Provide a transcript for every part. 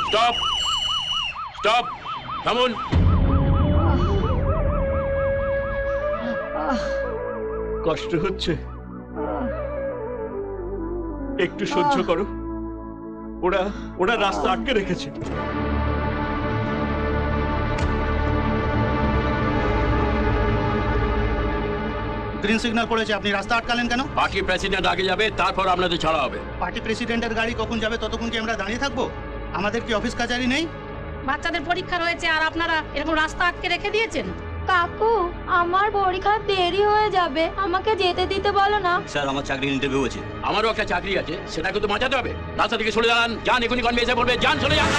Stop stop থামুন। কষ্ট হচ্ছে, একটু সহ্য করো। ওরা ওরা রাস্তা আটকে রেখেছে। গ্রিন সিগন্যাল পড়েছে, আপনি রাস্তা আটকালেন কেন? পার্টি প্রেসিডেন্ট আগে যাবে, তারপর আপনাদের ছাড়া হবে। পার্টি প্রেসিডেন্টের গাড়ি কখন যাবে ততক্ষণ কি আমরা দাঁড়িয়ে থাকবো? আমাদের কি অফিস কাচারি নেই? বাচ্চাদের পরীক্ষা রয়েছে আর আপনারা এরকম রাস্তা আটকে রেখে দিয়েছেন। কাকু, আমার পরীক্ষা দেরি হয়ে যাবে, আমাকে যেতে দিতে বলো না। স্যার, আমার চাকরির ইন্টারভিউ আছে। আমারও একটা চাকরি আছে, সেটাকে তো বাঁচাতে হবে। রাস্তা থেকে সরে যান, যান, এখনই কনভে এসে বলবে, যান, চলে যান।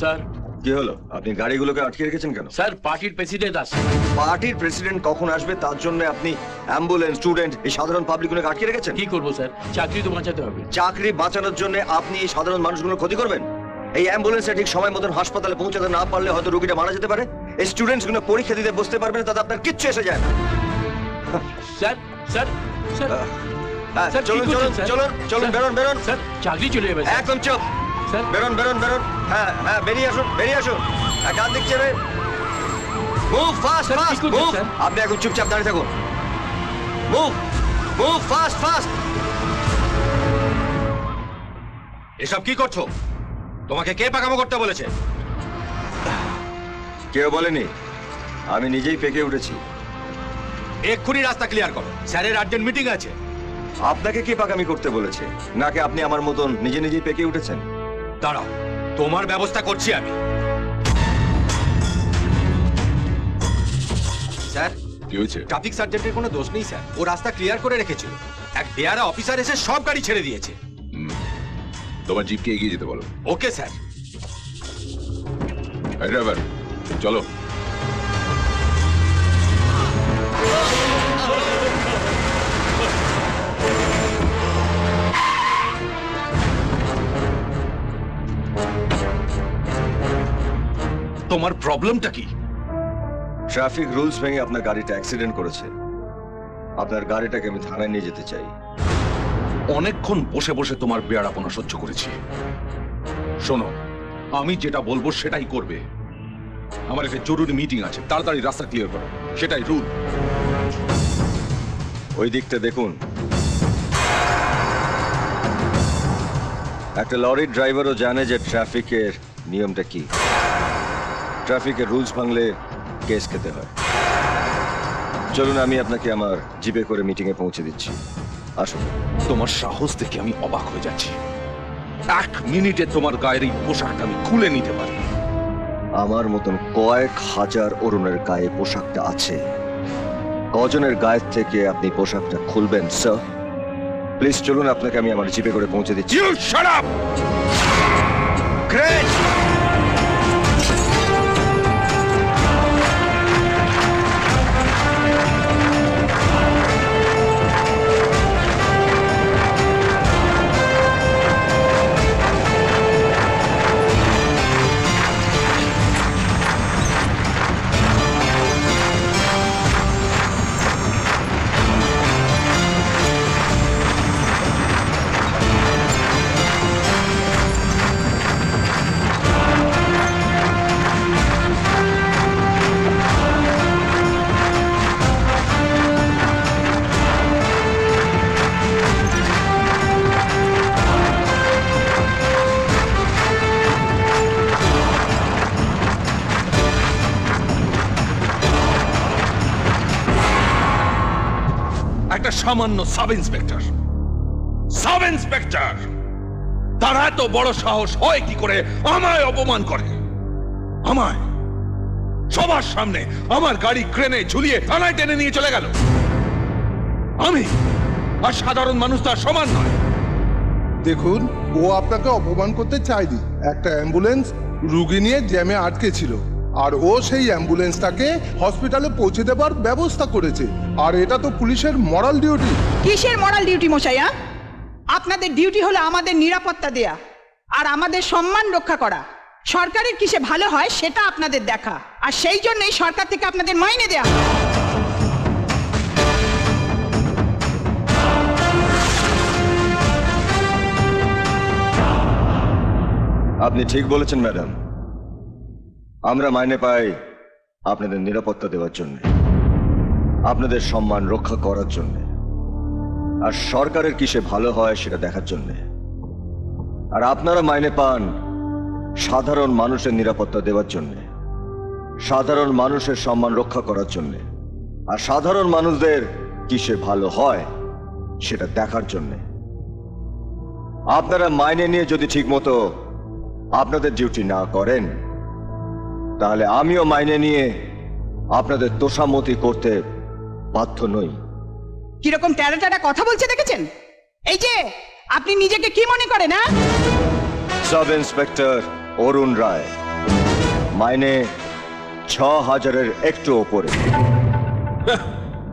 স্যার, কি হলো? আপনি গাড়িগুলোকে আটকে রেখেছেন কেন? স্যার পার্টির প্রেসিডেন্ট আসছে। পার্টির প্রেসিডেন্ট কখন আসবে তার জন্য আপনি অ্যাম্বুলেন্স, স্টুডেন্ট, এই সাধারণ পাবলিকগুলোকে আটকে রেখেছেন? কি করবো স্যার, চাকরি তো বাঁচাতে হবে। চাকরি বাঁচানোর জন্য আপনি এই সাধারণ মানুষগুলোর ক্ষতি করবেন? এই অ্যাম্বুলেন্সে ঠিক সময় মতন হাসপাতালে পৌঁছাতে না পারলে হয়তো রোগীটা মারা যেতে পারে। এই স্টুডেন্টসগুলো পরীক্ষা দিতে বসতে পারবে না, তাতে আপনার কিচ্ছু এসে যায় না। স্যার স্যার স্যার হ্যাঁ, স্যার, চলুন কি করছেন, চলুন স্যার? চলুন চলুন, স্যার, বেরোন বেরোন। স্যার চাকরি চলে যাবে স্যার। একদম চুপ, স্যার বেরোন বেরোন বেরোন। হ্যাঁ হ্যাঁ, বেরিয়ে আসুন বেরিয়ে আসুন। ডান দিক চেপে মুভ ফাস্ট স্যার, কি ফাস্ট করছেন, মুভ। স্যার? আপনি এখন চুপচাপ দাঁড়িয়ে থাকুন। Move move fast fast. এসব কি করছো? তোমাকে কে পাকামো করতে বলেছে? কেউ বলেনি, আমি নিজেই পেকে উঠেছি। এক্ষুনি রাস্তা ক্লিয়ার করো, স্যারের আর্জেন্ট মিটিং আছে। আপনাকে কে পাকামি করতে বলেছে? নাকি আপনি আমার মতন নিজে নিজেই পেকে উঠেছেন? দাঁড়াও, তোমার ব্যবস্থা করছি আমি। স্যার, কি হয়েছে? ট্রাফিক সার্জেন্টের কোনো দোষ নেই স্যার, ও রাস্তা ক্লিয়ার করে রেখেছিল। এক বেয়ারা অফিসার এসে সব গাড়ি ছেড়ে দিয়েছে। তোমার জিপকে এগিয়ে যেতে বলো। Okay sir. এই ড্রাইভার, চলো। তোমার প্রবলেমটা কি? ট্রাফিক রুলস ভেঙে আপনার গাড়িটা অ্যাক্সিডেন্ট করেছে। আপনার গাড়িটাকে আমি থানায় নিয়ে যেতে চাই। অনেকক্ষণ বসে বসে তোমার বেয়ারাপনা সহ্য করেছি। শোনো, আমি যেটা বলবো সেটাই করবে। আমার একটা জরুরি মিটিং আছে, তাড়াতাড়ি রাস্তা ক্লিয়ার করো, সেটাই রুল। ওই দিকটা দেখুন। একটা লরির ড্রাইভারও জানে যে ট্রাফিকের নিয়মটা কি। ট্রাফিকের রুলস ভাঙলে কেস খেতে হয়। চলুন, আমি আপনাকে আমার জিপে করে মিটিংয়ে পৌঁছে দিচ্ছি। আসুন। তোমার সাহস দেখে আমি অবাক হয়ে যাচ্ছি। 1 মিনিটে তোমার গায়ের এই পোশাকটা আমি খুলে নিতে পারি। আমার মতন কয়েক হাজার অরুণের গায়ে পোশাকটা আছে। কজনের গায়ের থেকে আপনি পোশাকটা খুলবেন স্যার? প্লিজ চলুন, আপনাকে আমি আমার জিপে করে পৌঁছে দিচ্ছি। You shut up! গ্রেট! একটা সামান্য সাব ইন্সপেক্টর, তার এত বড় সাহস হয় কি করে আমায় অপমান করে? আমায় সবার সামনে আমার গাড়ি ক্রেনে ঝুলিয়ে থানায় টেনে নিয়ে চলে গেল। আমি আর সাধারণ মানুষ তার সমান নয়। দেখুন, ও আপনাকে অপমান করতে চায়নি। একটা অ্যাম্বুলেন্স রুগী নিয়ে জ্যামে আটকে ছিল, আর ও সেই অ্যাম্বুলেন্সটাকে হসপিটালে পৌঁছে দেবার ব্যবস্থা করেছে। আর এটা তো পুলিশের মরাল ডিউটি। কিসের মরাল ডিউটি মশাইয়া? আপনাদের ডিউটি হলো আমাদের নিরাপত্তা দেয়া আর আমাদের সম্মান রক্ষা করা। সরকারের কিসে ভালো হয় সেটা আপনাদের দেখা, আর সেই জন্যই সরকার থেকে আপনাদের মাইনে দেয়া। আপনি ঠিক বলেছেন ম্যাডাম, আমরা মাইনে পাই আপনাদের নিরাপত্তা দেওয়ার জন্য, আপনাদের সম্মান রক্ষা করার জন্য, আর সরকারের কিসে ভালো হয় সেটা দেখার জন্য। আর আপনারা মাইনে পান সাধারণ মানুষের নিরাপত্তা দেওয়ার জন্য, সাধারণ মানুষের সম্মান রক্ষা করার জন্য, আর সাধারণ মানুষদের কিসে ভালো হয় সেটা দেখার জন্য। আপনারা মাইনে নিয়ে যদি ঠিকমতো আপনাদের ডিউটি না করেন, তাহলে আমিও মাইনে নিয়ে আপনাদের তোষামতি করতে বাধ্য নই। কিরকম ট্যারা ট্যারা কথা বলছে দেখেছেন? এই যে আপনি নিজেকে কি মনে করেন? না সাব ইন্সপেক্টর অরুণ রায়, মাইনে ৬,০০০-এর একটু ওপরে।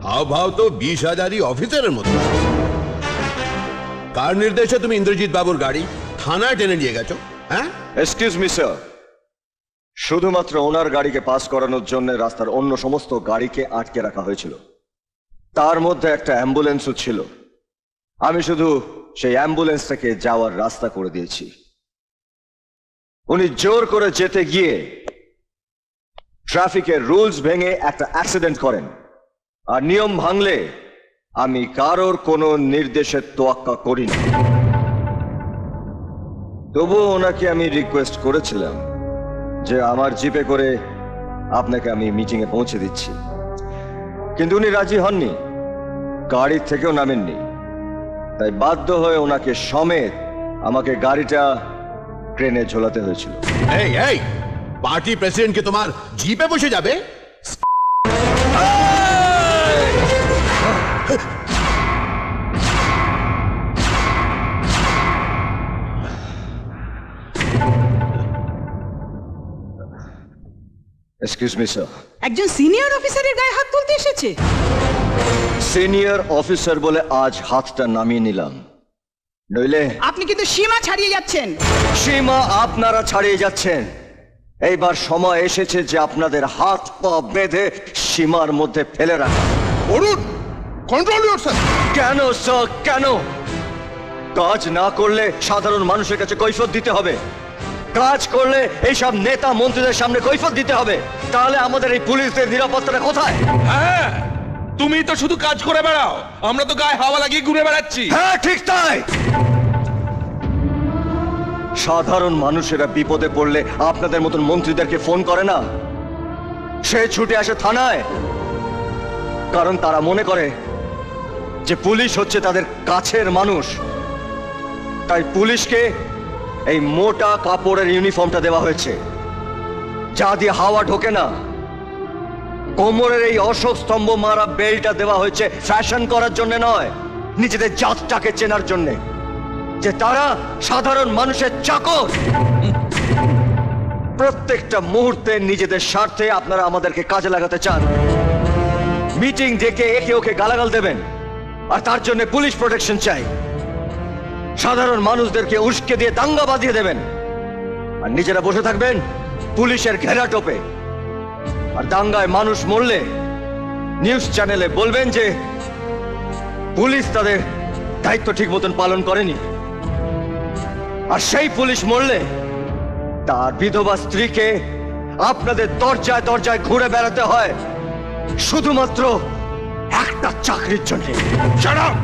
হাও ভাও তো 20,000-ই অফিসারের মতো। কার নির্দেশে তুমি ইন্দ্রজিৎ বাবুর গাড়ি থানায় টেনে নিয়ে গেছো? হ্যাঁ, এক্সকিউজ মি স্যার, শুধুমাত্র ওনার গাড়িকে পাস করানোর জন্য রাস্তার অন্য সমস্ত গাড়িকে আটকে রাখা হয়েছিল। তার মধ্যে একটা অ্যাম্বুলেন্সও ছিল। আমি শুধু সেই অ্যাম্বুলেন্সটাকে যাওয়ার রাস্তা করে দিয়েছি। উনি জোর করে যেতে গিয়ে ট্রাফিকের রুলস ভেঙে একটা অ্যাক্সিডেন্ট করেন, আর নিয়ম ভাঙলে আমি কারোর কোনো নির্দেশের তোয়াক্কা করি না। তবুও ওনাকে আমি রিকোয়েস্ট করেছিলাম যে আমার জিপে করে আপনাকে আমি মিটিংয়ে পৌঁছে দিচ্ছি, কিন্তু উনি রাজি হননি, গাড়ির থেকেও নামেননি। তাই বাধ্য হয়ে ওনাকে সমেত আমাকে গাড়িটা ট্রেনে ঝোলাতে হয়েছিল। এই এই পার্টি প্রেসিডেন্ট কি তোমার জিপে বসে যাবে? এক্সকিউজ মি স্যার, একজন সিনিয়র অফিসারের গায়ে হাত তুলতে এসেছে। সিনিয়র অফিসার বলে আজ হাতটা নামিয়ে নিলাম, নইলে আপনি কিন্তু সীমা ছাড়িয়ে যাচ্ছেন। সীমা আপনারা ছাড়িয়ে যাচ্ছেন। এইবার সময় এসেছে যে আপনাদের হাত পা বেঁধে সীমার মধ্যে ফেলে রাখা। অরুণ, কন্ট্রোল ইয়োরসেলফ। কেন স্যার, কেন? কাজ না করলে সাধারণ মানুষের কাছে কৈফিয়ত দিতে হবে, কাজ করলে এইসব নেতা মন্ত্রীদের সামনে কৈফিয়ত দিতে হবে। তাহলে আমাদের এই পুলিশদের নিরাপত্তাটা কোথায়? হ্যাঁ, তুমি তো শুধু কাজ করে বেড়াও, আমরা তো গায়ে হাওয়া লাগিয়ে ঘুরে বেড়াচ্ছি। হ্যাঁ ঠিক তাই। সাধারণ মানুষেরা বিপদে পড়লে আপনাদের মতন মন্ত্রীদেরকে ফোন করে না, সে ছুটে আসে থানায়, কারণ তারা মনে করে যে পুলিশ হচ্ছে তাদের কাছের মানুষ। তাই পুলিশকে এই মোটা কাপড়ের ইউনিফর্মটা দেওয়া হয়েছে, যা দিয়ে হাওয়া ঢোকে না। কোমরের এই অশোক স্তম্ভ মারা বেল্টটা দেওয়া হয়েছে ফ্যাশন করার জন্য নয়, নিজেদের জাতটাকে চেনার জন্য, যে তারা সাধারণ মানুষের চাকর। প্রত্যেকটা মুহূর্তে নিজেদের স্বার্থে আপনারা আমাদেরকে কাজে লাগাতে চান। মিটিং ডেকে একে ওকে গালাগাল দেবেন, আর তার জন্য পুলিশ প্রোটেকশন চাই। সাধারণ মানুষদেরকে উস্কে দিয়ে দাঙ্গা বাঁধিয়ে দেবেন, আর নিজেরা বসে থাকবেন পুলিশের ঘেরা টোপে। আর দাঙ্গায় মানুষ মরলে নিউজ চ্যানেলে বলবেন যে পুলিশ তাদের দায়িত্ব ঠিক মতন পালন করেনি। আর সেই পুলিশ মরলে তার বিধবা স্ত্রীকে আপনাদের দরজায় দরজায় ঘুরে বেড়াতে হয় শুধুমাত্র একটা চাকরির জন্য। Shut up!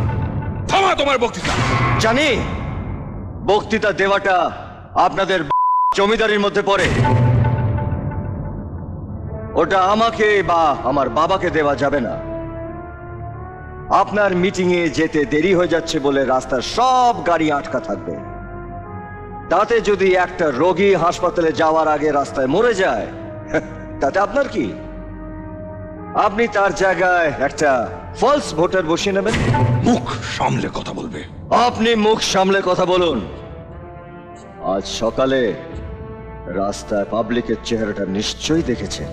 থামা তোমার বক্তৃতা। জানি বক্তৃতা দেওয়াটা আপনাদের জমিদারির মধ্যে পড়ে, ওটা আমাকে বা আমার বাবাকে দেওয়া যাবে না। আপনার মিটিংয়ে যেতে দেরি হয়ে যাচ্ছে বলে রাস্তার সব গাড়ি আটকা থাকবে। তাতে যদি একটা রোগী হাসপাতালে যাওয়ার আগে রাস্তায় মরে যায়, তাতে আপনার কি? আপনি তার জায়গায় একটা ফলস ভোটার বসিয়ে নেবেন। মুখ সামলে কথা বলবে। আপনি মুখ সামলে কথা বলুন। আজ সকালে রাস্তায় পাবলিকের চেহারাটা নিশ্চয়ই দেখেছেন।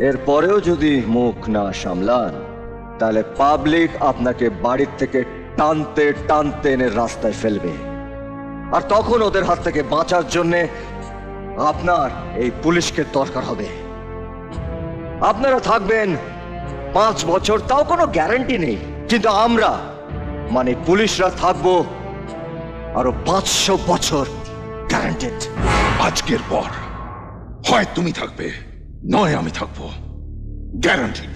এরপরেও যদি মুখ না সামলান তাহলে পাবলিক আপনাকে বাড়ির থেকে টানতে টানতে এনে রাস্তায় ফেলবে, আর তখন ওদের হাত থেকে বাঁচার জন্য আপনার এই পুলিশকে দরকার হবে। আপনারা থাকবেন 5 বছর, তাও কোনো গ্যারান্টি নেই, কিন্তু আমরা মানে পুলিশরা থাকবো আরো 500 বছর, গ্যারান্টেড। আজকের পর হয় তুমি থাকবে নয় আমি থাকবো, গ্যারান্টিড।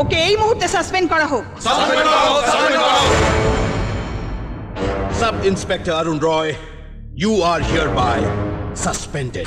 ওকে এই মুহূর্তে সাসপেন্ড করা হোক। Sub Inspector Arun Roy, you are hereby suspended.